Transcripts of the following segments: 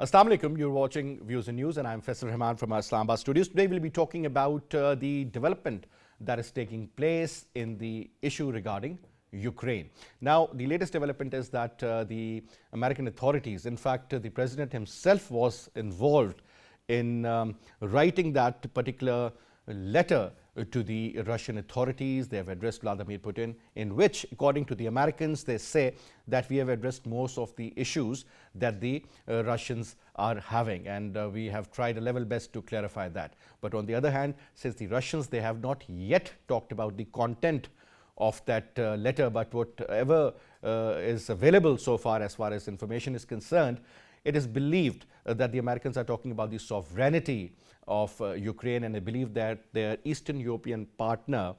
Assalamu alaikum, you're watching Views and News and I'm Faisal Rehman from our Islamabad studios. Today we'll be talking about the development that is taking place in the issue regarding Ukraine. Now, the latest development is that the American authorities, in fact, the president himself was involved in writing that particular letter to the Russian authorities. They have addressed Vladimir Putin, in which, according to the Americans, they say that we have addressed most of the issues that the Russians are having, and we have tried a level best to clarify that. But on the other hand, since the Russians, they have not yet talked about the content of that letter, but whatever is available so far as information is concerned, it is believed that the Americans are talking about the sovereignty of Ukraine, and they believe that their Eastern European partner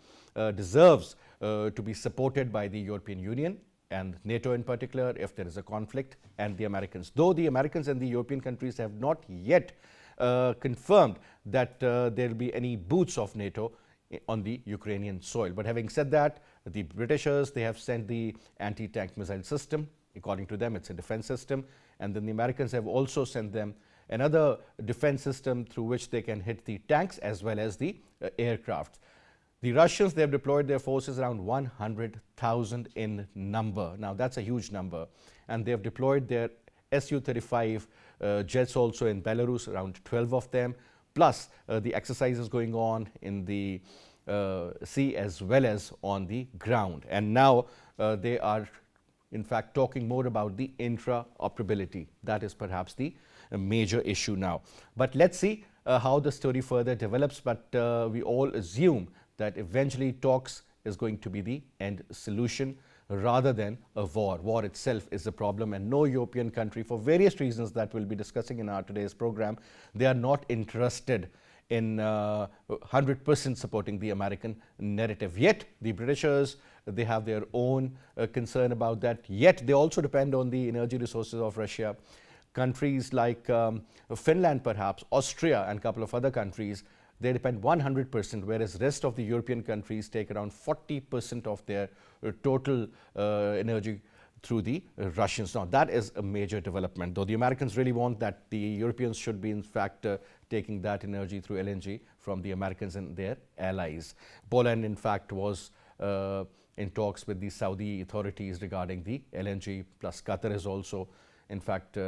deserves to be supported by the European Union and NATO in particular if there is a conflict, and the Americans. Though the Americans and the European countries have not yet confirmed that there will be any boots of NATO on the Ukrainian soil. But having said that, the Britishers, they have sent the anti-tank missile system. According to them, it's a defense system. And then the Americans have also sent them another defense system through which they can hit the tanks as well as the aircraft. The Russians, they have deployed their forces around 100,000 in number. Now, that's a huge number. And they have deployed their Su-35 jets also in Belarus, around 12 of them, plus the exercises going on in the sea as well as on the ground. And now they are in fact talking more about the interoperability. That is perhaps the major issue now. But let's see how the story further develops. But we all assume that eventually talks is going to be the end solution rather than a war. War itself is a problem, and no European country, for various reasons that we'll be discussing in our today's program, they are not interested in 100% supporting the American narrative. Yet the Britishers, they have their own concern about that. Yet they also depend on the energy resources of Russia. Countries like Finland, perhaps, Austria and a couple of other countries, they depend 100%, whereas rest of the European countries take around 40% of their total energy through the Russians. Now, that is a major development, though the Americans really want that the Europeans should be, in fact, taking that energy through LNG from the Americans and their allies. Poland, in fact, was in talks with the Saudi authorities regarding the LNG, plus Qatar is also, in fact,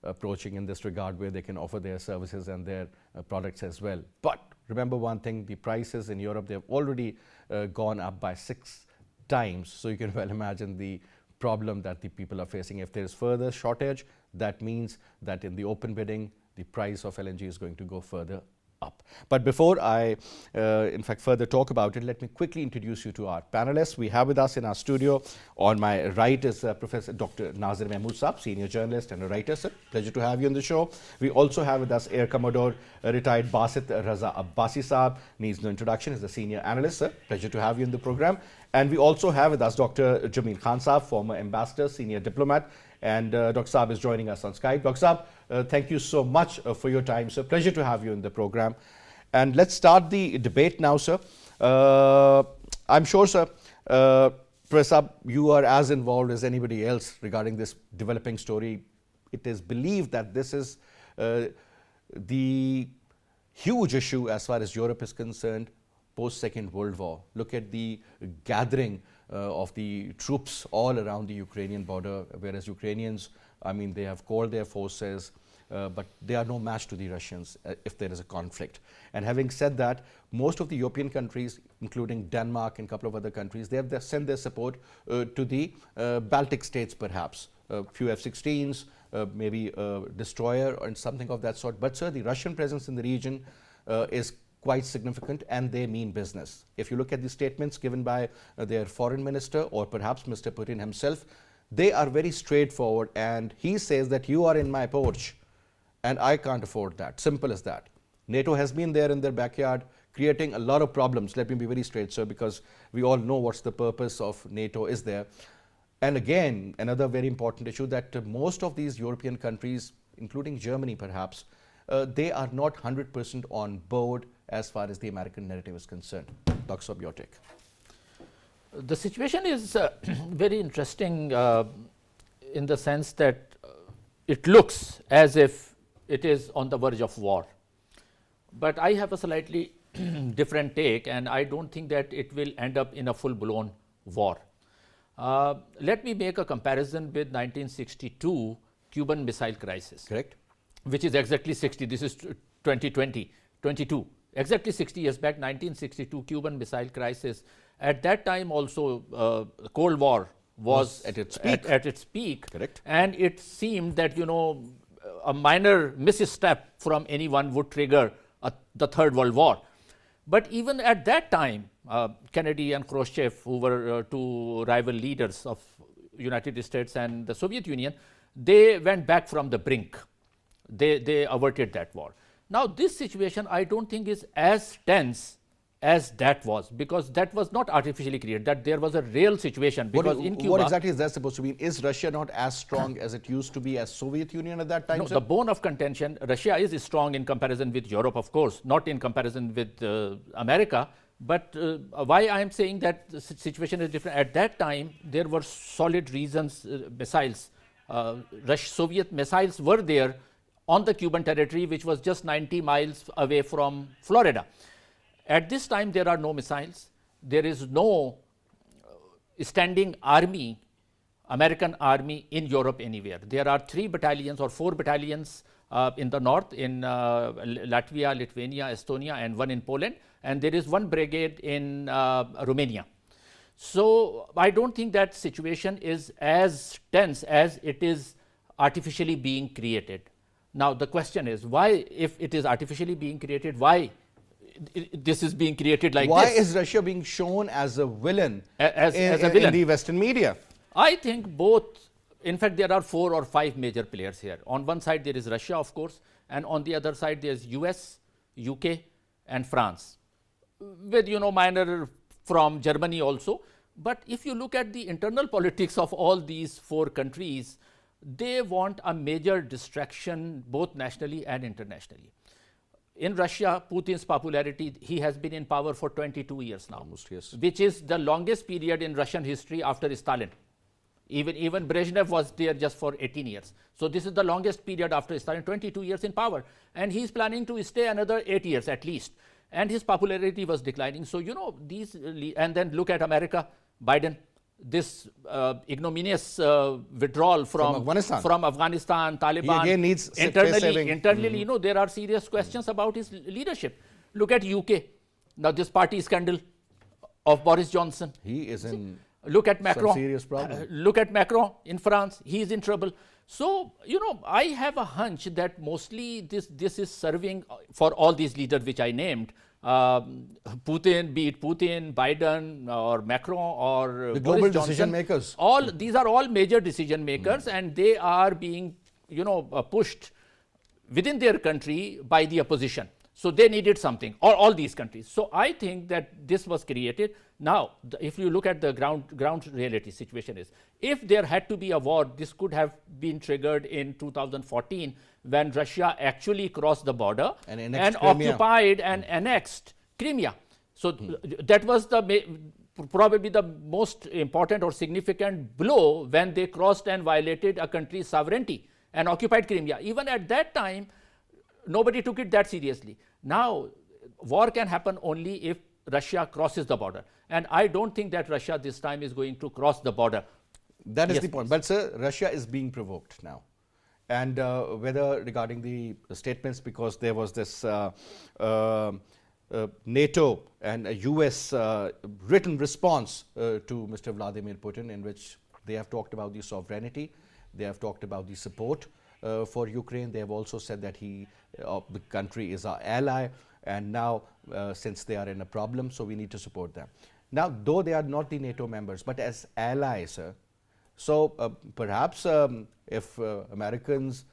approaching in this regard, where they can offer their services and their products as well. But remember one thing, the prices in Europe, they've already gone up by 6 times. So you can well imagine the problem that the people are facing. If there is further shortage, that means that in the open bidding, the price of LNG is going to go further up. But before I, in fact, further talk about it, let me quickly introduce you to our panelists. We have with us in our studio, on my right is Professor Dr. Naazir Mahmood Saab, senior journalist and a writer. Sir, pleasure to have you on the show. We also have with us Air Commodore retired Basit Raza Abbasi Saab, needs no introduction, is a senior analyst. Sir, pleasure to have you in the program. And we also have with us Dr. Jamil Khan Saab, former ambassador, senior diplomat, and Dr. Saab is joining us on Skype. Dr. Saab, thank you so much for your time, sir. Pleasure to have you in the program. And let's start the debate now, sir. I'm sure, sir, Professor Saab, you are as involved as anybody else regarding this developing story. It is believed that this is the huge issue as far as Europe is concerned post-Second World War. Look at the gathering of the troops all around the Ukrainian border, whereas Ukrainians, I mean, they have called their forces, but they are no match to the Russians if there is a conflict. And having said that, most of the European countries, including Denmark and a couple of other countries, they have sent their support to the Baltic states, perhaps. A few F-16s, maybe a destroyer or something of that sort. But, sir, the Russian presence in the region is quite significant, and they mean business. If you look at the statements given by their foreign minister or perhaps Mr. Putin himself, they are very straightforward, and he says that you are in my porch and I can't afford that. Simple as that. NATO has been there in their backyard creating a lot of problems. Let me be very straight, sir, because we all know what's the purpose of NATO is there. And again, another very important issue that most of these European countries, including Germany perhaps, they are not 100% on board as far as the American narrative is concerned. Dr. Saab, your take. The situation is very interesting in the sense that it looks as if it is on the verge of war. But I have a slightly different take, and I don't think that it will end up in a full-blown war. Let me make a comparison with 1962 Cuban Missile Crisis. Correct. Which is exactly 60, this is 2020, 22. Exactly 60 years back, 1962 Cuban Missile Crisis. At that time also, Cold War was at its peak. At its peak. Correct. And it seemed that, a minor misstep from anyone would trigger the Third World War. But even at that time, Kennedy and Khrushchev, who were two rival leaders of United States and the Soviet Union, they went back from the brink. They averted that war. Now, this situation I don't think is as tense as that was, because that was not artificially created, that there was a real situation. Because in Cuba, what exactly is that supposed to mean? Is Russia not as strong as it used to be as Soviet Union at that time? No, the bone of contention, Russia is strong in comparison with Europe, of course, not in comparison with America. But why I am saying that the situation is different, at that time there were solid reasons, missiles, Soviet missiles were there on the Cuban territory, which was just 90 miles away from Florida. At this time, there are no missiles. There is no standing army, American army in Europe anywhere. There are 3 battalions or 4 battalions in the north, in Latvia, Lithuania, Estonia, and 1 in Poland. And there is 1 brigade in Romania. So I don't think that situation is as tense as it is artificially being created. Now, the question is, why, if it is artificially being created, why this is being created like why this? Why is Russia being shown as a villain, as a villain in the Western media? I think both. In fact, there are 4 or 5 major players here. On one side, there is Russia, of course, and on the other side, there is US, UK, and France, with minor from Germany also. But if you look at the internal politics of all these 4 countries, they want a major distraction both nationally and internationally. In Russia, Putin's popularity, he has been in power for 22 years now, almost, yes, which is the longest period in Russian history after Stalin. Even Brezhnev was there just for 18 years. So this is the longest period after Stalin, 22 years in power. And he's planning to stay another 8 years at least. And his popularity was declining. So, these, and then look at America, Biden, this ignominious withdrawal from Afghanistan, Taliban. He again needs internally, there are serious questions about his leadership. Look at UK. Now, this party scandal of Boris Johnson. He is in look at Macron. some serious problem. Look at Macron in France. He is in trouble. So, I have a hunch that mostly this is serving for all these leaders which I named. Putin, be it Putin, Biden, or Macron, or the Boris global Johnson, decision makers. These are all major decision makers, and they are being, pushed within their country by the opposition. So they needed something, or all these countries. So I think that this was created. Now, if you look at the ground reality situation is, if there had to be a war, this could have been triggered in 2014 when Russia actually crossed the border and occupied and annexed Crimea. So that was probably the most important or significant blow when they crossed and violated a country's sovereignty and occupied Crimea. Even at that time, nobody took it that seriously. Now, war can happen only if Russia crosses the border. And I don't think that Russia this time is going to cross the border. That is the point. But, sir, Russia is being provoked now. And whether regarding the statements, because there was this NATO and a US written response to Mr. Vladimir Putin, in which they have talked about the sovereignty, they have talked about the support for Ukraine. They have also said that the country is our ally, and now since they are in a problem, so we need to support them. Now, though they are not the NATO members, but as allies, so perhaps if Americans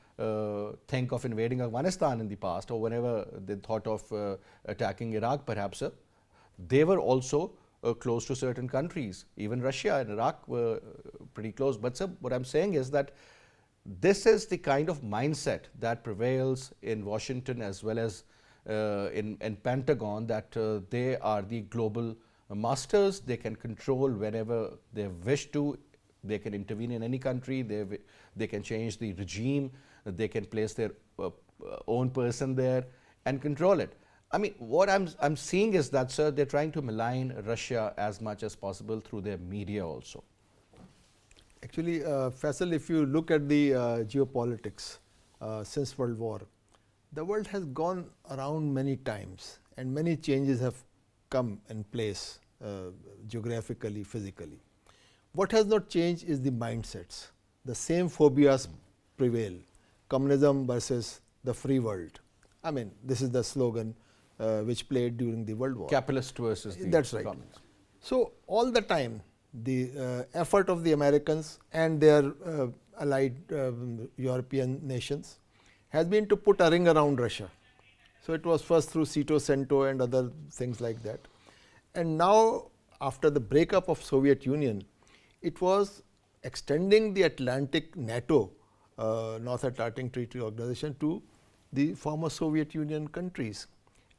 think of invading Afghanistan in the past, or whenever they thought of attacking Iraq, perhaps they were also close to certain countries. Even Russia and Iraq were pretty close. But sir, what I'm saying is that this is the kind of mindset that prevails in Washington as well as in Pentagon, that they are the global masters. They can control whenever they wish to, They can intervene in any country, they can change the regime, they can place their own person there and control it. I mean, what I'm seeing is that, sir, they're trying to malign Russia as much as possible through their media also. Actually, Faisal, if you look at the geopolitics since World War, the world has gone around many times and many changes have come in place geographically, physically. What has not changed is the mindsets. The same phobias prevail. Communism versus the free world. I mean, this is the slogan which played during the World War. Capitalist versus the That's right. communist. So, all the time, the effort of the Americans and their allied European nations has been to put a ring around Russia. So, it was first through CENTO and other things like that. And now, after the breakup of Soviet Union, it was extending the Atlantic NATO, North Atlantic Treaty Organization, to the former Soviet Union countries.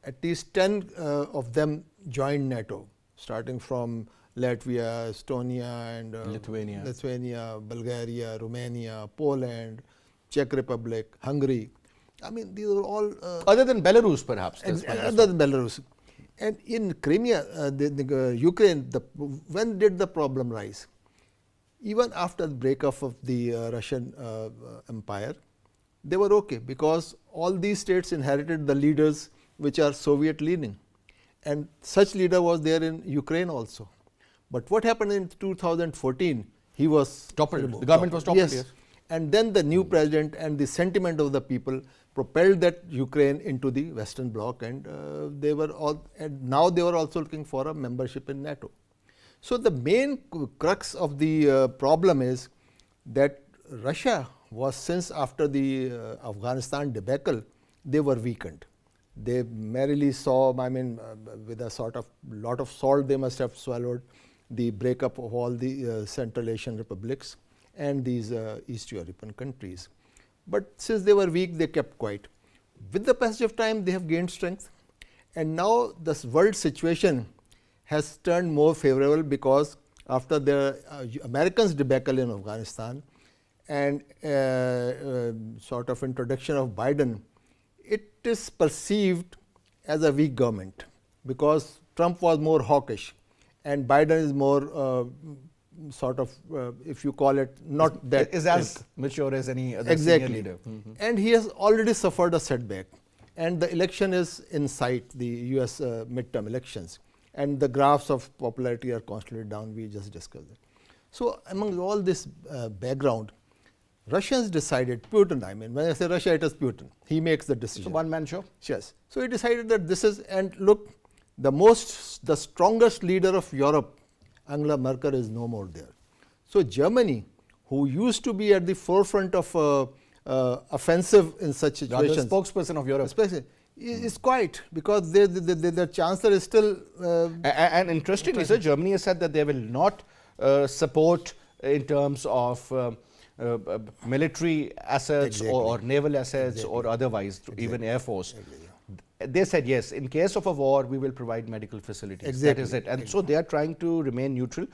At least 10 of them joined NATO, starting from Latvia, Estonia, and Lithuania, Bulgaria, Romania, Poland, Czech Republic, Hungary. I mean, these are all other than Belarus, perhaps. Other than Belarus. And in Crimea, Ukraine, when did the problem rise? Even after the breakup of the Russian Empire, they were okay, because all these states inherited the leaders which are Soviet leaning, and such leader was there in Ukraine also. But what happened in 2014? He was toppled. The government was toppled. Yes. And then the new president and the sentiment of the people propelled that Ukraine into the Western Bloc, and they were all. And now they were also looking for a membership in NATO. So the main crux of the problem is that Russia was, since after the Afghanistan debacle, they were weakened. They merely saw, I mean, with a sort of lot of salt they must have swallowed the breakup of all the Central Asian republics and these East European countries. But since they were weak, they kept quiet. With the passage of time, they have gained strength, and now this world situation has turned more favorable, because after the Americans' debacle in Afghanistan and sort of introduction of Biden, it is perceived as a weak government, because Trump was more hawkish and Biden is more sort of, if you call it, not that is as mature as any other senior leader. And he has already suffered a setback, and the election is in sight, the US midterm elections, and the graphs of popularity are constantly down. We just discussed it. So among all this background, Russians decided, Putin, I mean, when I say Russia, it is Putin. He makes the decision. So one-man show? Yes. So he decided that this is, and look, the strongest leader of Europe, Angela Merkel, is no more there. So Germany, who used to be at the forefront of offensive in such situations, the spokesperson of Europe, is quiet, because the chancellor is still. And interestingly, sir, Germany has said that they will not support in terms of military assets or naval assets or otherwise, even Air Force. They said, yes, in case of a war, we will provide medical facilities. That is it. And so they are trying to remain neutral.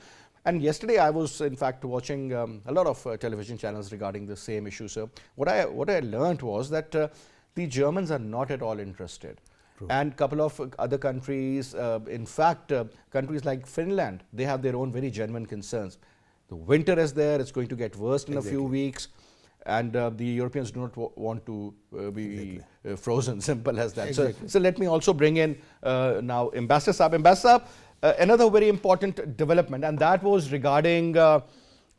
And yesterday I was, in fact, watching a lot of television channels regarding the same issue, sir. What I learned was that the Germans are not at all interested. True. And a couple of other countries, in fact, countries like Finland, they have their own very genuine concerns. The winter is there, it's going to get worse in a few weeks, and the Europeans do not want to be frozen, simple as that. So let me also bring in now Ambassador Saab. Ambassador, another very important development, and that was regarding a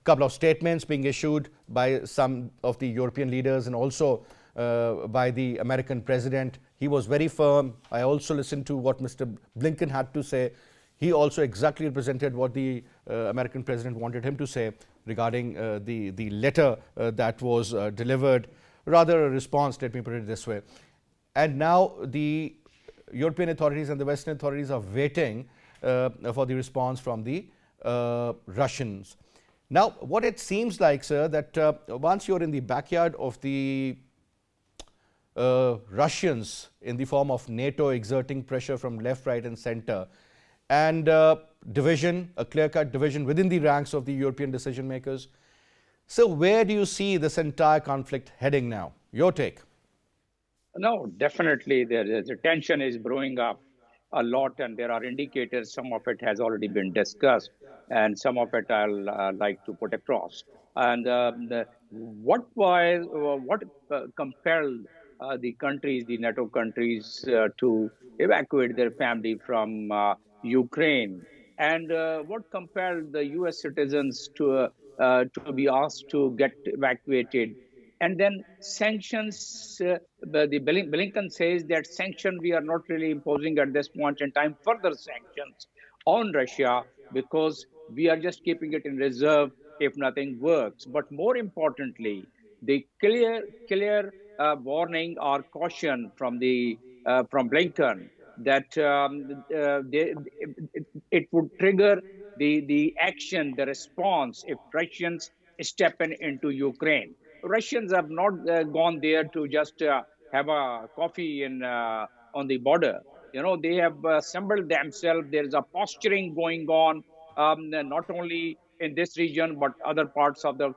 couple of statements being issued by some of the European leaders and also by the American president. He was very firm. I also listened to what Mr. Blinken had to say. He also exactly represented what the American president wanted him to say regarding the letter that was delivered, rather a response, let me put it this way. And now the European authorities and the Western authorities are waiting for the response from the Russians. Now, what it seems like, sir, that once you're in the backyard of the Russians in the form of NATO exerting pressure from left, right and center, and division, a clear-cut division within the ranks of the European decision makers. So where do you see this entire conflict heading now? Your take. No, definitely the tension is brewing up a lot, and there are indicators. Some of it has already been discussed, and some of it I'll like to put across. And what compelled the countries, the NATO countries, to evacuate their family from Ukraine, and what compelled the U.S. citizens to be asked to get evacuated? And then sanctions, the Blinken says that sanction we are not really imposing at this point in time, further sanctions on Russia, because we are just keeping it in reserve if nothing works. But more importantly, the clear warning or caution from from Blinken that it would trigger the action, the response, if Russians step into Ukraine. Russians have not gone there to just have a coffee on the border. You know, they have assembled themselves. There is a posturing going on, not only in this region, but other parts of the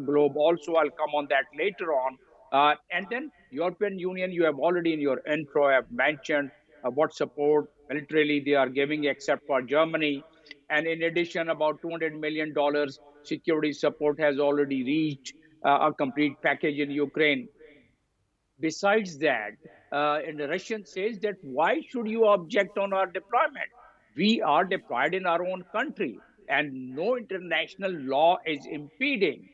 globe. Also, I'll come on that later on. And then European Union, you have already in your intro have mentioned what support militarily they are giving, except for Germany. And in addition, about $200 million security support has already reached a complete package in Ukraine. Besides that, and the Russian says that why should you object on our deployment? We are deployed in our own country, and no international law is impeding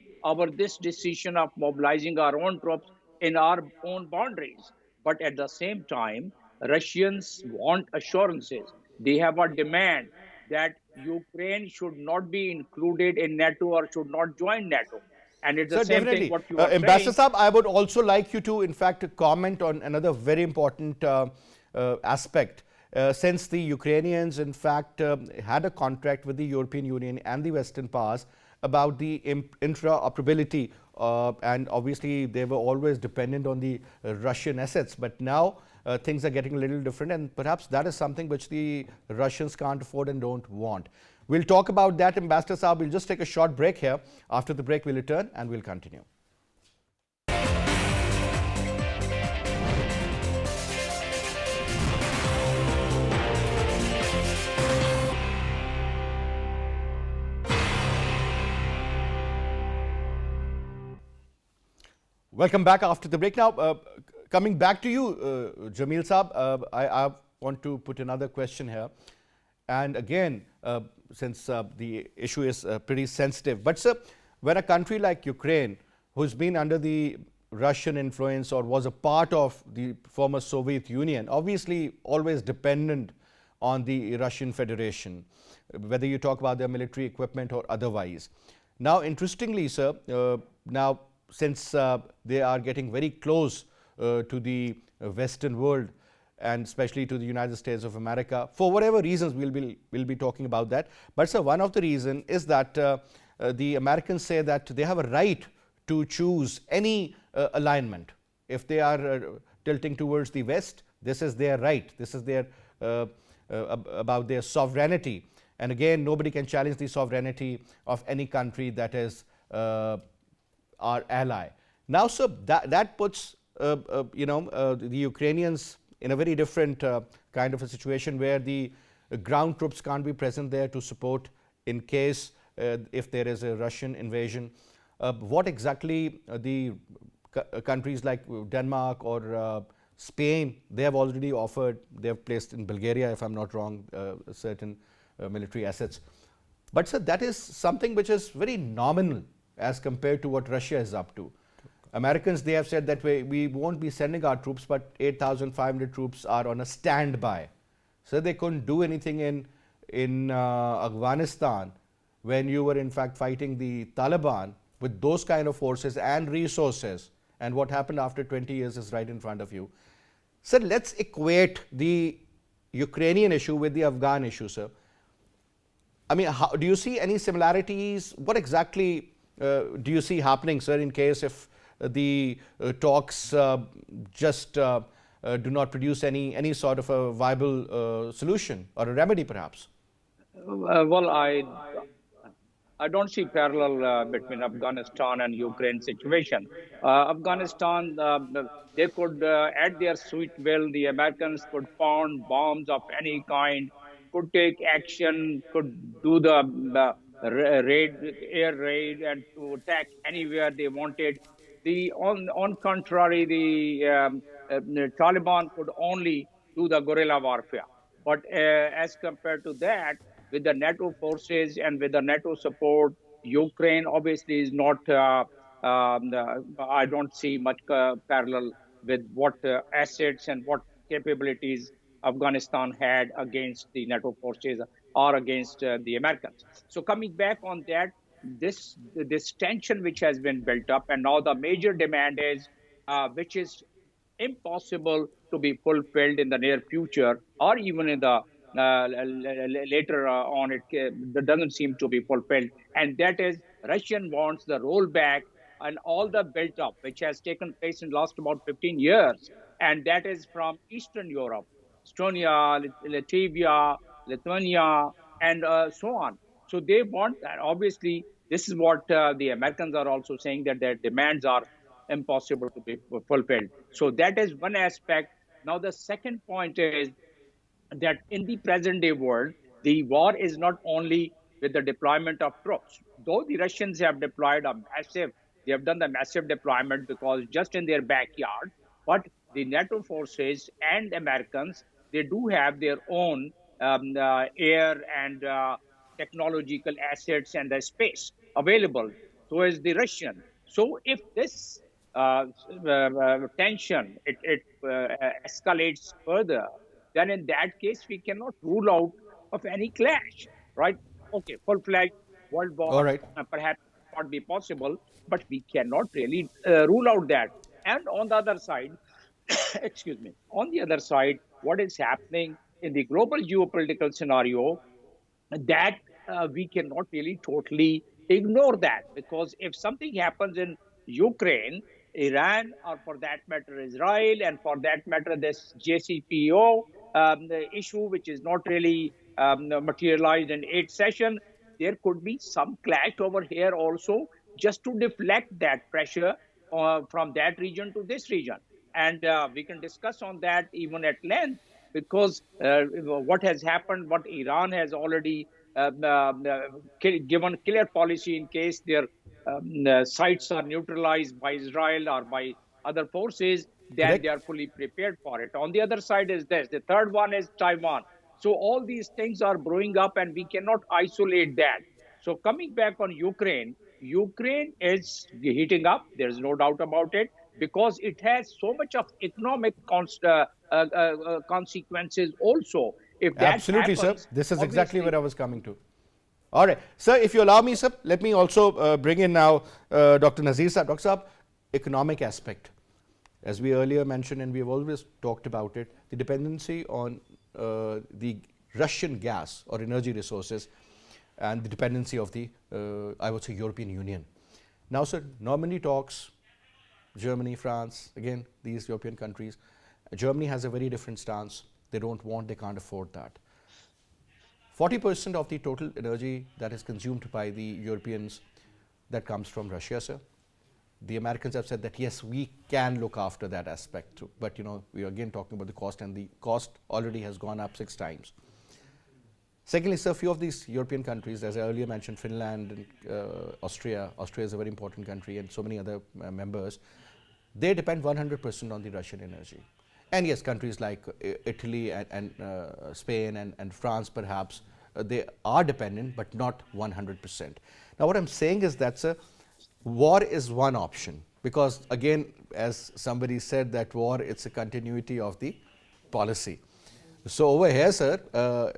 this decision of mobilizing our own troops in our own boundaries. But at the same time, Russians want assurances. They have a demand that Ukraine should not be included in NATO or should not join NATO. And it's the same thing what you are saying. Ambassador Saab, I would also like you to, in fact, comment on another very important aspect. Since the Ukrainians, in fact, had a contract with the European Union and the Western powers about the interoperability, and obviously they were always dependent on the Russian assets. But now things are getting a little different, and perhaps that is something which the Russians can't afford and don't want. We'll talk about that, Ambassador Saab. We'll just take a short break here. After the break, we'll return and we'll continue. Welcome back after the break. Now, coming back to you, Jamil Saab, I want to put another question here. And again, since the issue is pretty sensitive, but sir, when a country like Ukraine, who's been under the Russian influence or was a part of the former Soviet Union, obviously always dependent on the Russian Federation, whether you talk about their military equipment or otherwise. Now, interestingly, sir, now since they are getting very close to the Western world, and especially to the United States of America, for whatever reasons, we'll be talking about that. But sir, one of the reasons is that the Americans say that they have a right to choose any alignment. If they are tilting towards the West, this is their right. This is their about their sovereignty. And again, nobody can challenge the sovereignty of any country that is our ally. Now, sir, that puts the Ukrainians in a very different kind of a situation where the ground troops can't be present there to support in case if there is a Russian invasion. What exactly the countries like Denmark or Spain, they have already offered, they have placed in Bulgaria, if I'm not wrong, certain military assets. But sir, that is something which is very nominal as compared to what Russia is up to. Americans, they have said that we won't be sending our troops, but 8,500 troops are on a standby. So they couldn't do anything in Afghanistan when you were in fact fighting the Taliban with those kind of forces and resources. And what happened after 20 years is right in front of you. Sir, let's equate the Ukrainian issue with the Afghan issue, sir. I mean, do you see any similarities? What exactly do you see happening, sir, in case if the talks just do not produce any sort of a viable solution or a remedy, perhaps? Well, I don't see parallel between Afghanistan and Ukraine situation. Afghanistan, they could, at their sweet will, the Americans could pound bombs of any kind, could take action, could do the raid, air raid, and to attack anywhere they wanted. The on contrary, the Taliban could only do the guerrilla warfare. But as compared to that, with the NATO forces and with the NATO support, Ukraine obviously is not. I don't see much parallel with what assets and what capabilities Afghanistan had against the NATO forces or against the Americans. So coming back on that, this tension which has been built up, and now the major demand is, which is impossible to be fulfilled in the near future or even in the later on. That doesn't seem to be fulfilled, and that is Russian wants the rollback and all the built up which has taken place in the last about 15 years, and that is from Eastern Europe, Estonia, Latvia, Lithuania, and so on. So they want that. Obviously, this is what the Americans are also saying, that their demands are impossible to be fulfilled. So that is one aspect. Now, the second point is that in the present day world, the war is not only with the deployment of troops. Though the Russians have deployed they have done the massive deployment because just in their backyard, but the NATO forces and Americans, they do have their own air and technological assets and the space available. So is the Russian. So if this tension escalates further, then in that case we cannot rule out of any clash, right? Okay, full-fledged world All war right. perhaps not be possible, but we cannot really rule out that. And on the other side, excuse me, on the other side, what is happening in the global geopolitical scenario, that we cannot really totally ignore that, because if something happens in Ukraine, Iran, or for that matter Israel, and for that matter this JCPO the issue, which is not really materialized in 8th session, there could be some clash over here also, just to deflect that pressure from that region to this region. And we can discuss on that even at length, because what has happened, what Iran has already given clear policy in case their sites are neutralized by Israel or by other forces, then Correct. they are fully prepared for it. On the other side is this. The third one is Taiwan. So all these things are brewing up, and we cannot isolate that. So coming back on Ukraine, Ukraine is heating up. There's no doubt about it, because it has so much of economic consequences also. If that Absolutely, sir. happens, This is exactly obviously, where I was coming to. All right. Sir, if you allow me, sir, let me also bring in now Dr. Naazir sir. Dr. Saab, economic aspect. As we earlier mentioned, and we have always talked about it, the dependency on the Russian gas or energy resources, and the dependency of the, I would say, European Union. Now, sir, Normandy talks, Germany, France, again, these European countries. Germany has a very different stance. They don't want, they can't afford that. 40% of the total energy that is consumed by the Europeans, that comes from Russia, sir. The Americans have said that yes, we can look after that aspect too. But you know, we are again talking about the cost, and the cost already has gone up 6 times. Secondly, sir, a few of these European countries, as I earlier mentioned, Finland and Austria. Austria is a very important country, and so many other members. They depend 100% on the Russian energy. And yes, countries like Italy and Spain and France perhaps, they are dependent, but not 100%. Now what I'm saying is that, sir, war is one option, because again, as somebody said, that war, it's a continuity of the policy. So over here, sir,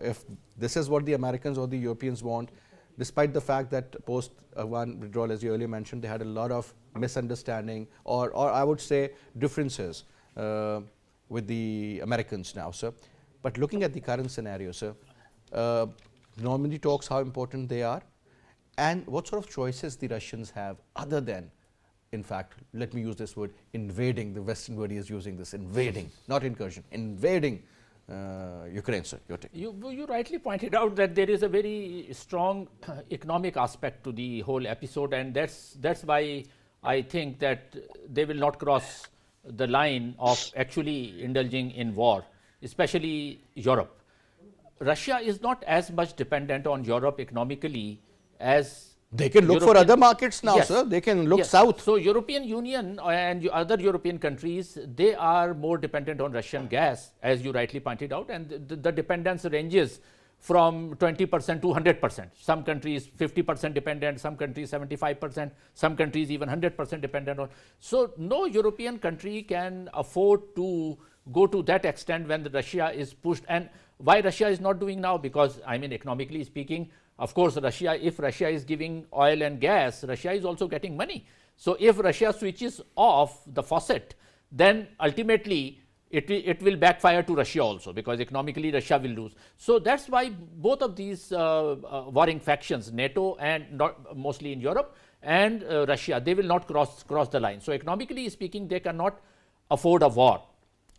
if this is what the Americans or the Europeans want, despite the fact that post one withdrawal, as you earlier mentioned, they had a lot of misunderstanding, or I would say differences with the Americans now, sir. But looking at the current scenario, sir, Normandy talks, how important they are, and what sort of choices the Russians have other than, in fact, let me use this word, invading. The Western word is using this, invading, not incursion, invading Ukraine, sir? Your take. You rightly pointed out that there is a very strong economic aspect to the whole episode, and that's why I think that they will not cross the line of actually indulging in war, especially Europe. Russia is not as much dependent on Europe economically as They can look for European- other markets now, Yes. sir. They can look Yes. south. So European Union and other European countries, they are more dependent on Russian gas, as you rightly pointed out, and the dependence ranges from 20% to 100%. Some countries 50% dependent, some countries 75%, some countries even 100% dependent on. So no European country can afford to go to that extent when Russia is pushed. And why Russia is not doing now? Because I mean, economically speaking, of course, if Russia is giving oil and gas, Russia is also getting money. So if Russia switches off the faucet, then ultimately it will backfire to Russia also, because economically Russia will lose. So that's why both of these warring factions, NATO and mostly in Europe, and Russia, they will not cross the line. So economically speaking, they cannot afford a war.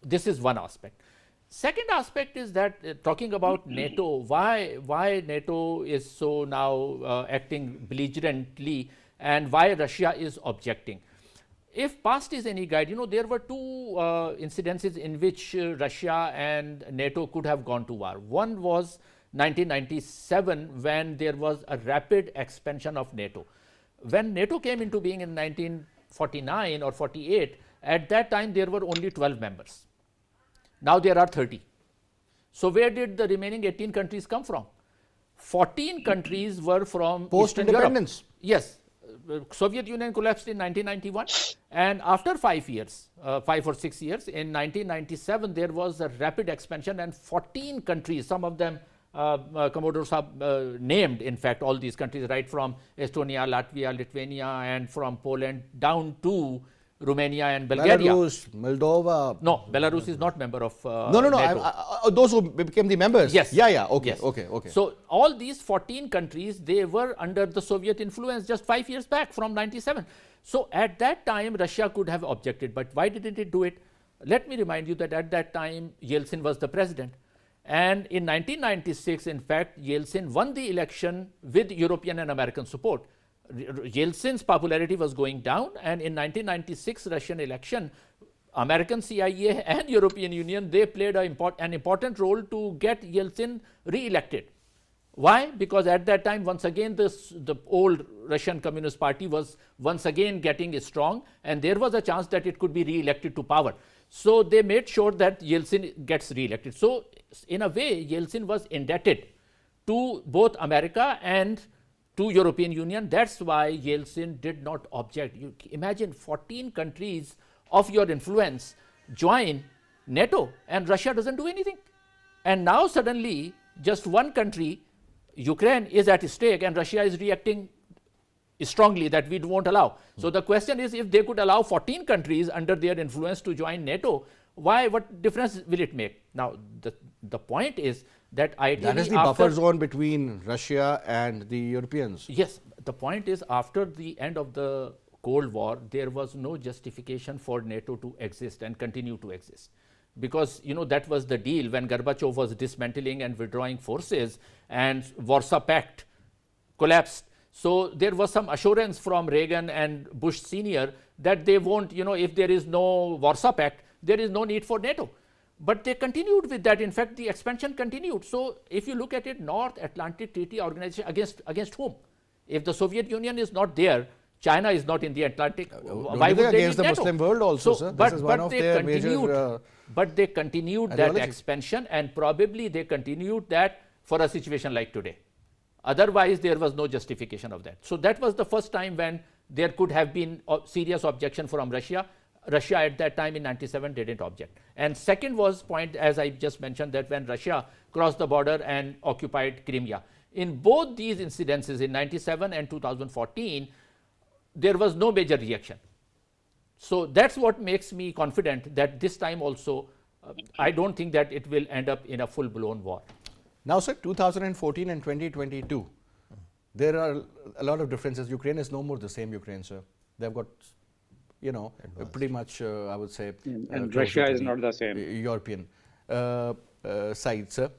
This is one aspect. Second aspect is that talking about NATO, why NATO is so now acting belligerently, and why Russia is objecting. If past is any guide, there were two incidences in which Russia and NATO could have gone to war. One was 1997, when there was a rapid expansion of NATO. When NATO came into being in 1949 or 48, at that time there were only 12 members. Now there are 30. So where did the remaining 18 countries come from? 14 countries were from Post-independence. Yes. Soviet Union collapsed in 1991, and after 5 years, 5 or 6 years, in 1997 there was a rapid expansion, and 14 countries, some of them Commodore Saab named, in fact, all these countries, right from Estonia, Latvia, Lithuania, and from Poland down to Romania and Bulgaria. Belarus, Moldova. No, Belarus is not member of No. NATO. Those who became the members. Yes. Yeah. Okay. Yes. Okay. So all these 14 countries, they were under the Soviet influence just 5 years back from 97. So at that time, Russia could have objected, but why didn't it do it? Let me remind you that at that time, Yeltsin was the president. And in 1996, in fact, Yeltsin won the election with European and American support. Yeltsin's popularity was going down, and in 1996 Russian election, American CIA and European Union, they played an important role to get Yeltsin re-elected. Why? Because at that time, once again, the old Russian Communist Party was once again getting strong, and there was a chance that it could be re-elected to power. So they made sure that Yeltsin gets re-elected. So in a way, Yeltsin was indebted to both America and to European Union. That's why Yeltsin did not object. You imagine 14 countries of your influence join NATO, and Russia doesn't do anything. And now suddenly just one country, Ukraine, is at stake, and Russia is reacting strongly that we won't allow. So the question is, if they could allow 14 countries under their influence to join NATO, what difference will it make? Now the point is that ideally, that is the buffer zone between Russia and the Europeans. Yes, the point is, after the end of the Cold War, there was no justification for NATO to exist and continue to exist. Because that was the deal when Gorbachev was dismantling and withdrawing forces, and Warsaw Pact collapsed. So there was some assurance from Reagan and Bush Senior that they won't, if there is no Warsaw Pact, there is no need for NATO. But they continued with that. In fact, the expansion continued. So if you look at it, North Atlantic Treaty Organization, against whom? If the Soviet Union is not there, China is not in the Atlantic, why would they against the need NATO? Muslim world also, sir? This is one of their major but they continued that ideology. expansion, and probably they continued that for a situation like today. Otherwise, there was no justification of that. So that was the first time when there could have been a serious objection from Russia. Russia at that time in 97 didn't object. And second was point, as I just mentioned, that when Russia crossed the border and occupied Crimea. In both these incidences, in 97 and 2014, there was no major reaction. So that's what makes me confident that this time also, I don't think that it will end up in a full-blown war. Now, sir, 2014 and 2022, there are a lot of differences. Ukraine is no more the same Ukraine, sir. They've got, pretty much, I would say. And Russia is not the same. European. side, sir.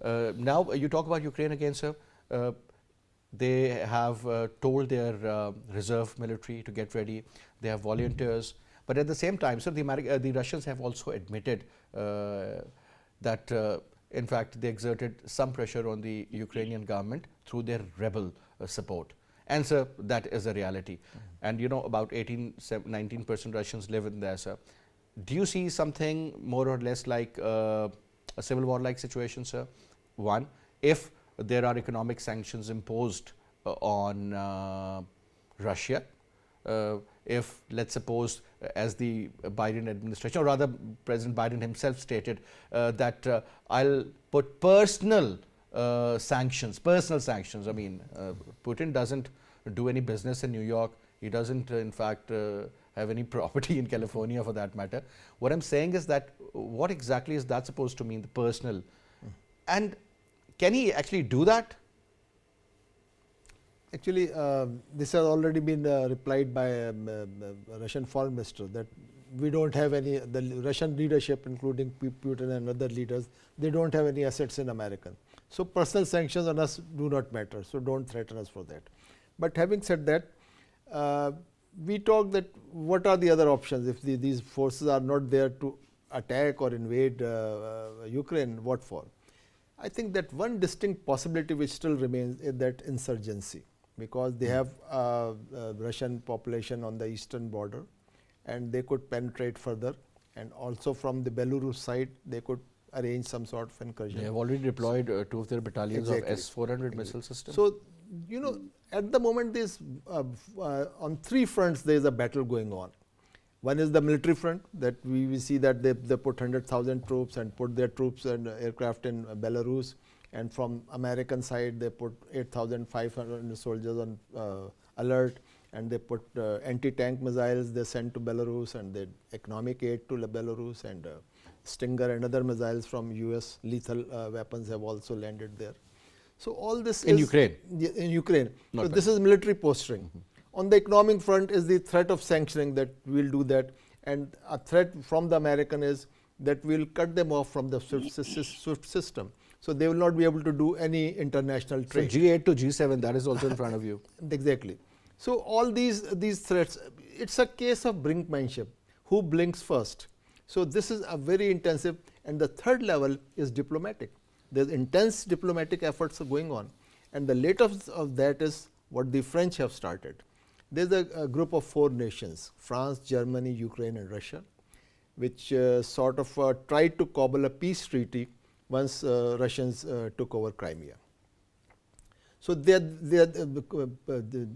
Now you talk about Ukraine again, sir. They have told their reserve military to get ready. They have volunteers. But at the same time, sir, the Russians have also admitted that, in fact, they exerted some pressure on the Ukrainian government through their rebel support. And, sir, that is a reality. And, you know, about 19% Russians live in there, sir. Do you see something more or less like a civil war-like situation, sir? One, if there are economic sanctions imposed on Russia, if, let's suppose, as the Biden administration, or rather President Biden himself stated that I'll put personal sanctions. I mean, Putin doesn't do any business in New York. He doesn't, in fact, have any property in California for that matter. What I'm saying is that what exactly is that supposed to mean, the personal? And can he actually do that? Actually, this has already been replied by Russian foreign minister that we don't have any, the Russian leadership, including Putin and other leaders, they don't have any assets in America. So personal sanctions on us do not matter. So don't threaten us for that. But having said that, we talk that what are the other options if these forces are not there to attack or invade Ukraine, what for? I think that one distinct possibility which still remains is that insurgency, because they have Russian population on the eastern border and they could penetrate further, and also from the Belarus side they could arrange some sort of incursion. They have already deployed 2 of their battalions Exactly. of S-400 missile system. So, you know, at the moment this on 3 fronts there is a battle going on. One is the military front, that we see that they put 100,000 troops and put their troops and aircraft in Belarus, and from American side they put 8,500 soldiers on alert, and they put anti-tank missiles they sent to Belarus, and they economic aid to Belarus, and Stinger and other missiles from US lethal weapons have also landed there. So all this in is Ukraine. In Ukraine. Not So this is military posturing. On the economic front is the threat of sanctioning, that we'll do that, and a threat from the American is that we'll cut them off from the SWIFT system. So they will not be able to do any international trade. So G8 to G7, that is also in front of you. Exactly. So all these threats, it's a case of brinkmanship. Who blinks first? So this is a very intensive, and the third level is diplomatic. There's intense diplomatic efforts are going on, and the latest of that is what the French have started. There's a group of 4 nations, France, Germany, Ukraine and Russia, which sort of tried to cobble a peace treaty once Russians took over Crimea. So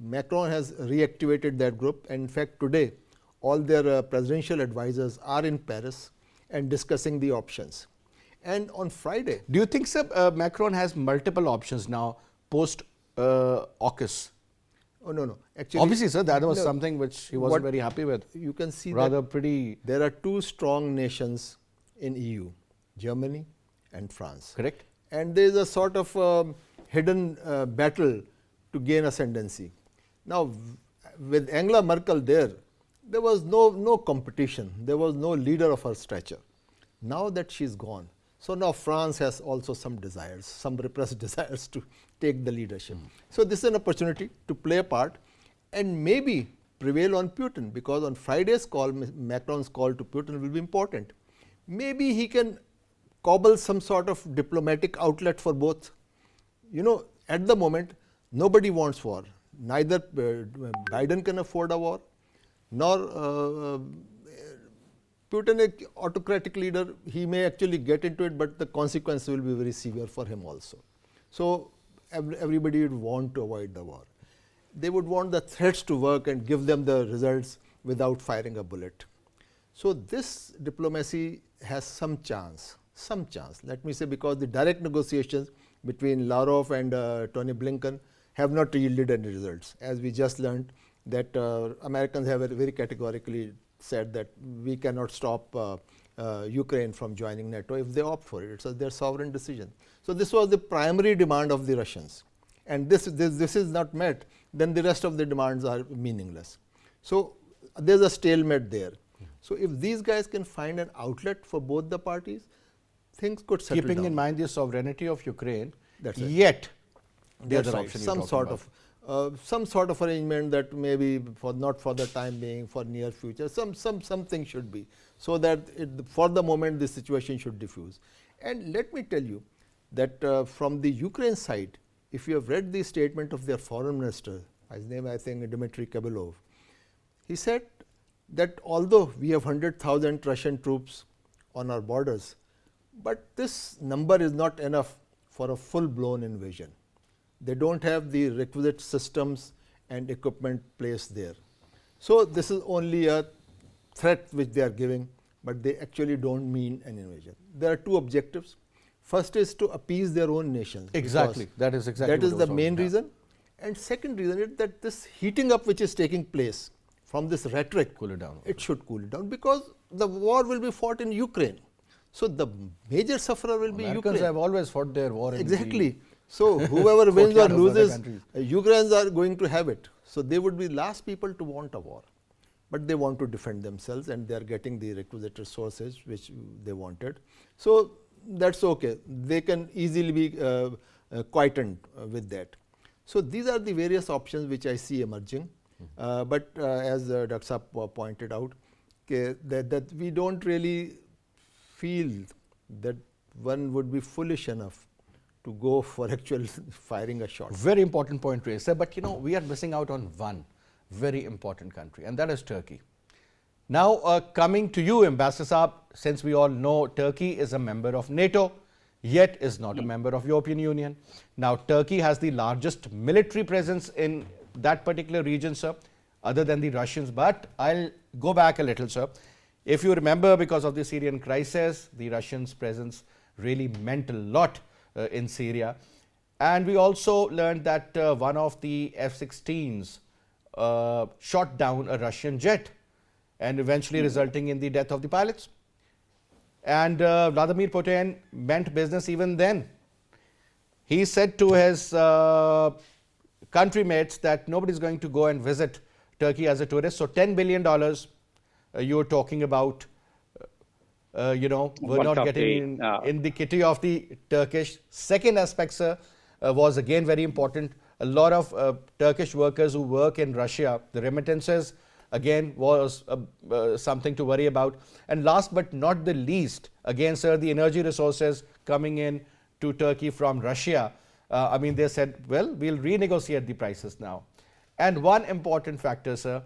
Macron has reactivated that group, and in fact today all their presidential advisors are in Paris and discussing the options. And on Friday, do you think, sir, Macron has multiple options now post AUKUS? Oh no. Actually, obviously, sir, that was no, something which he wasn't very happy with. You can see rather that pretty. There are 2 strong nations in EU, Germany and France. Correct. And there is a sort of hidden battle to gain ascendancy. Now, with Angela Merkel there was no competition. There was no leader of her stature. Now that she's gone, so now France has also some desires, some repressed desires to take the leadership. So this is an opportunity to play a part and maybe prevail on Putin, because on Friday's call, Macron's call to Putin will be important. Maybe he can cobble some sort of diplomatic outlet for both. You know, at the moment, nobody wants war. Neither Biden can afford a war, nor Putin, an autocratic leader, he may actually get into it, but the consequences will be very severe for him also. So everybody would want to avoid the war. They would want the threats to work and give them the results without firing a bullet. So this diplomacy has some chance, let me say, because the direct negotiations between Lavrov and Tony Blinken have not yielded any results. As we just learned that Americans have very categorically said that we cannot stop Ukraine from joining NATO if they opt for it. It's their sovereign decision. So this was the primary demand of the Russians, and this is not met, then the rest of the demands are meaningless. So there's a stalemate there. So if these guys can find an outlet for both the parties, things could settle Keeping down. in mind the sovereignty of Ukraine, That's right. yet the That's other right. option Some sort of arrangement that maybe not for the time being, for near future, something should be, so that for the moment the situation should diffuse. And let me tell you that from the Ukraine side, if you have read the statement of their foreign minister, his name I think Dmitry Kabelov, he said that although we have 100,000 Russian troops on our borders, but this number is not enough for a full-blown invasion. They don't have the requisite systems and equipment placed there. So this is only a threat which they are giving, but they actually don't mean an invasion. There are two objectives. First is to appease their own nations. Exactly. That is exactly That is what I the was main talking reason. And second reason is that this heating up which is taking place from this rhetoric, Cool it down. it should cool it down, because the war will be fought in Ukraine. So the major sufferer will be Americans Ukraine. have always fought their war in Exactly. So whoever wins or courtyard of other loses, countries. Ukrainians are going to have it. So they would be last people to want a war. But they want to defend themselves, and they are getting the requisite resources which they wanted. So that's okay. They can easily be quietened with that. So these are the various options which I see emerging. But as Dr. Saab pointed out, that we don't really feel that one would be foolish enough to go for actual firing a shot. Very important point raised, sir. But we are missing out on one very important country, and that is Turkey. Now, coming to you, Ambassador Saab, since we all know Turkey is a member of NATO, yet is not a member of European Union. Now, Turkey has the largest military presence in that particular region, sir, other than the Russians. But I'll go back a little, sir. If you remember, because of the Syrian crisis, the Russians' presence really meant a lot in Syria. And we also learned that one of the F-16s shot down a Russian jet, and eventually resulting in the death of the pilots. And Vladimir Putin meant business even then. He said to his country mates that nobody's going to go and visit Turkey as a tourist. So $10 billion you're talking about, we're not getting in the kitty of the Turkish. Second aspect, sir, was again very important. A lot of Turkish workers who work in Russia, the remittances again was something to worry about. And last but not the least, again, sir, the energy resources coming in to Turkey from Russia. I mean, they said, well, we'll renegotiate the prices now. And one important factor, sir,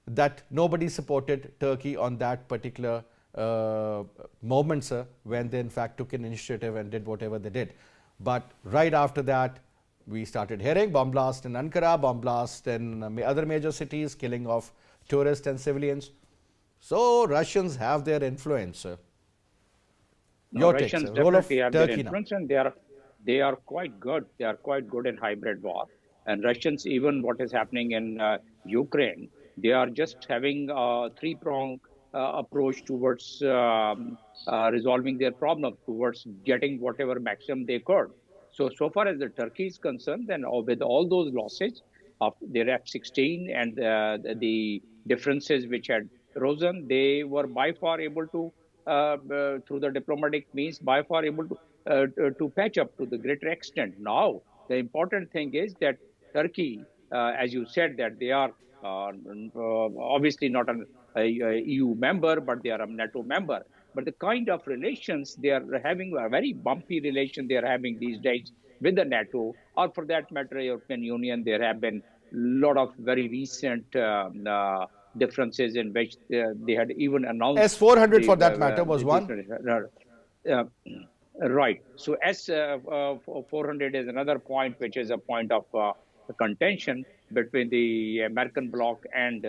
that nobody supported Turkey on that particular moment, sir, when they in fact took an initiative and did whatever they did. But right after that, we started hearing bomb blast in Ankara, bomb blast in other major cities, killing of tourists and civilians. So Russians have their influence, sir. No, Russians definitely have their influence, and they are quite good. They are quite good in hybrid war. And Russians, even what is happening in Ukraine, they are just having a three-pronged approach towards resolving their problem, towards getting whatever maximum they could. So far as the Turkey is concerned, then with all those losses of their F-16 and the differences which had arisen, they were by far able to, through the diplomatic means, by far able to patch up to the greater extent. Now, the important thing is that Turkey, as you said, that they are obviously not an EU member, but they are a NATO member. But the kind of relations they are having, a very bumpy relation they are having these days with the NATO, or for that matter, European Union. There have been a lot of very recent differences in which they had even announced. S-400 for that matter was one. Right. So S-400 is another point, which is a point of contention between the American bloc and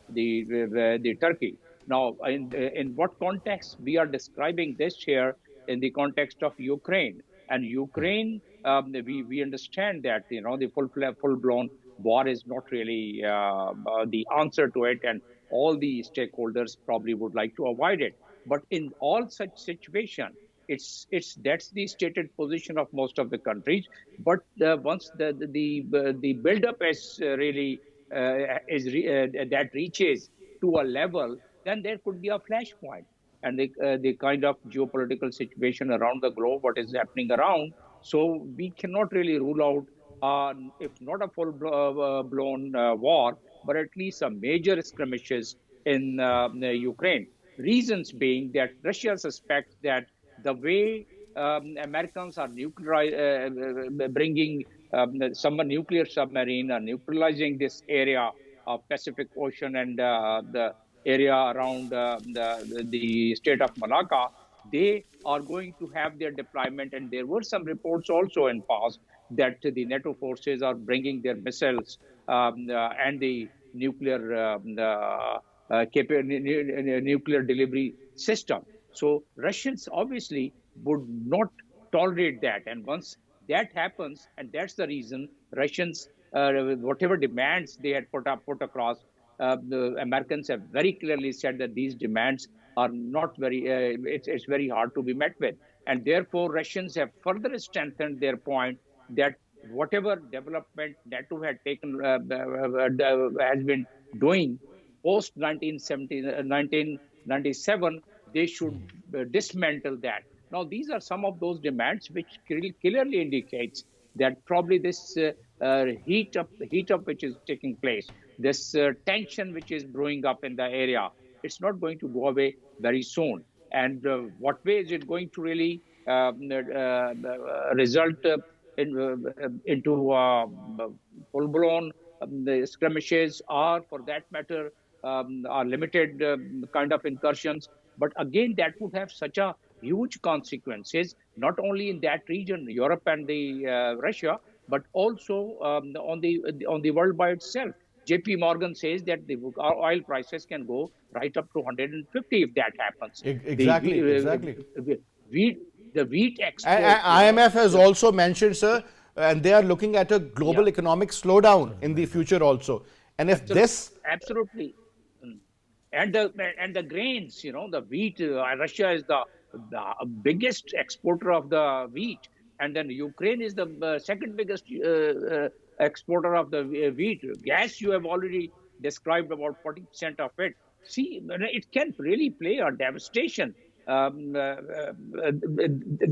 the Turkey. Now, in what context we are describing this here? In the context of Ukraine. And Ukraine, we understand that the full-blown war is not really the answer to it, and all the stakeholders probably would like to avoid it. But in all such situation, that's the stated position of most of the countries. But once the build-up is really that reaches to a level, then there could be a flashpoint. and the kind of geopolitical situation around the globe, what is happening around. So we cannot really rule out, if not a full-blown war, but at least some major skirmishes in Ukraine. Reasons being that Russia suspects that the way Americans are bringing some nuclear submarine or neutralizing this area of Pacific Ocean and the area around the state of Malacca, they are going to have their deployment. And there were some reports also in past that the NATO forces are bringing their missiles and the nuclear nuclear delivery system. So Russians obviously would not tolerate that. And once that happens, and that's the reason Russians, whatever demands they had put across, the Americans have very clearly said that these demands are not very, it's very hard to be met with. And therefore, Russians have further strengthened their point that whatever development NATO had taken, has been doing post 1997, they should dismantle that. Now, these are some of those demands which clearly indicates that probably this heat up which is taking place, this tension which is brewing up in the area, it's not going to go away very soon. And what way is it going to really result into full-blown skirmishes, or for that matter, are limited kind of incursions? But again, that would have such a huge consequences, not only in that region, Europe and the Russia, but also on the world by itself. JP Morgan says that the oil prices can go right up to 150 if that happens. Exactly. The wheat export. IMF has also mentioned, sir, and they are looking at a global economic slowdown in the future also. And if this absolutely, and the grains, the wheat, Russia is the biggest exporter of the wheat, and then Ukraine is the second biggest exporter of the wheat. Gas, you have already described about 40% of it. See, it can really play a devastation.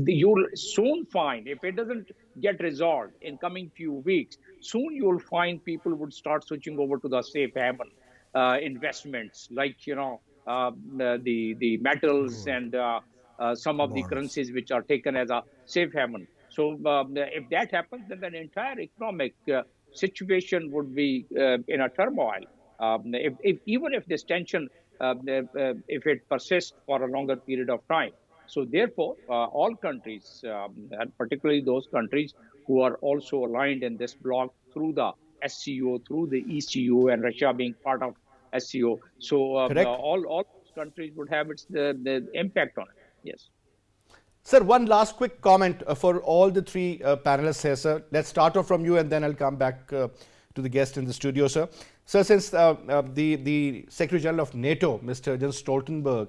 You'll soon find, if it doesn't get resolved in coming few weeks, soon you'll find people would start switching over to the safe haven investments, like the metals and some of the currencies which are taken as a safe haven. So if that happens, then the entire economic situation would be in a turmoil. Even if this tension, if it persists for a longer period of time. So therefore, all countries, and particularly those countries who are also aligned in this bloc through the SCO, through the ECU, and Russia being part of SCO. So all countries would have the impact on it. Yes. Sir, one last quick comment for all the three panelists here, sir. Let's start off from you, and then I'll come back to the guest in the studio, sir. Sir, since the Secretary General of NATO, Mr. Jens Stoltenberg,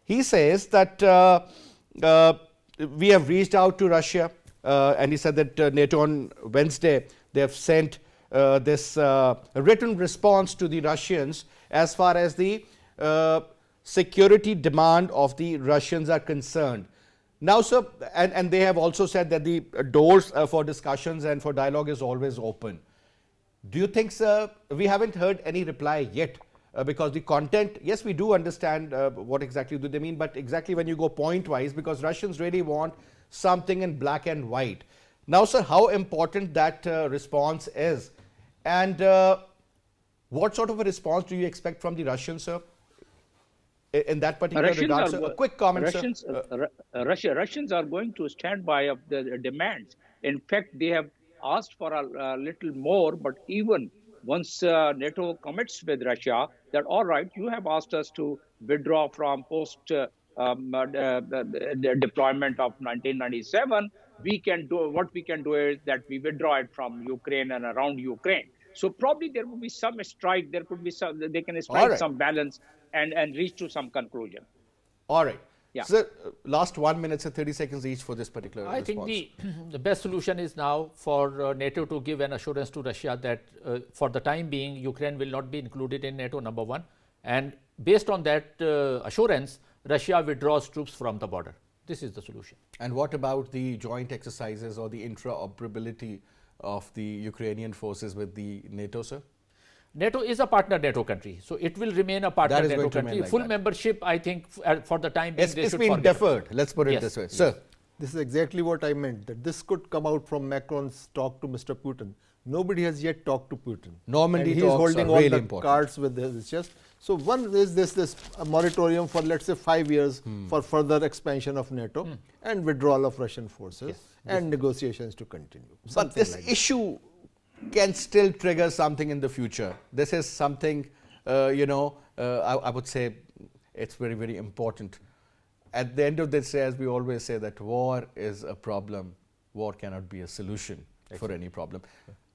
he says that we have reached out to Russia, and he said that NATO on Wednesday, they have sent this written response to the Russians as far as the security demand of the Russians are concerned. Now, sir, and they have also said that the doors for discussions and for dialogue is always open. Do you think, sir, we haven't heard any reply yet? Because the content, yes, we do understand what exactly do they mean, but exactly when you go point-wise, because Russians really want something in black and white. Now, sir, how important that response is, and what sort of a response do you expect from the Russians, sir, in that particular regard? Sir, a quick comment, sir. Russians are going to stand by of the demands. In fact, they have asked for a little more, but even once NATO commits with Russia, that all right, you have asked us to withdraw from post the deployment of 1997. We can do what we can do is that we withdraw it from Ukraine and around Ukraine. So probably there will be some strike. There could be some. They can strike some balance and reach to some conclusion. All right. Yeah. Sir, last 1 minute and 30 seconds each for this particular response. I think the best solution is now for NATO to give an assurance to Russia that for the time being, Ukraine will not be included in NATO, number one. And based on that assurance, Russia withdraws troops from the border. This is the solution. And what about the joint exercises or the interoperability of the Ukrainian forces with the NATO, sir? NATO is a partner NATO country, so it will remain a partner That is NATO going to remain country. like Full that. membership, I think, for the time being, they It's should been forget. deferred, let's put it Yes, this way. yes. Sir, This is exactly what I meant, that this could come out from Macron's talk to Mr. Putin. Nobody has yet talked to Putin. Normandy and he talks is holding are all really the important. cards with his chest. So one is this a moratorium for, let's say, 5 years for further expansion of NATO and withdrawal of Russian forces and negotiations to continue. but Something this like that. issue can still trigger something in the future. This is something, I would say it's very, very important. At the end of this, as we always say, that war is a problem. War cannot be a solution for any problem.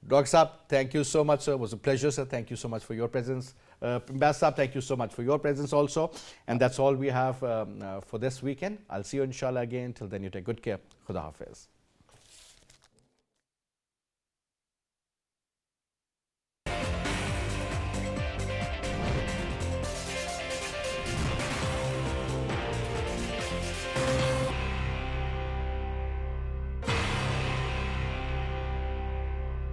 Dr. Saab, thank you so much, sir. It was a pleasure, sir. Thank you so much for your presence. Basit, thank you so much for your presence also. And that's all we have for this weekend. I'll see you inshallah again. Till then, you take good care. Khuda Hafiz.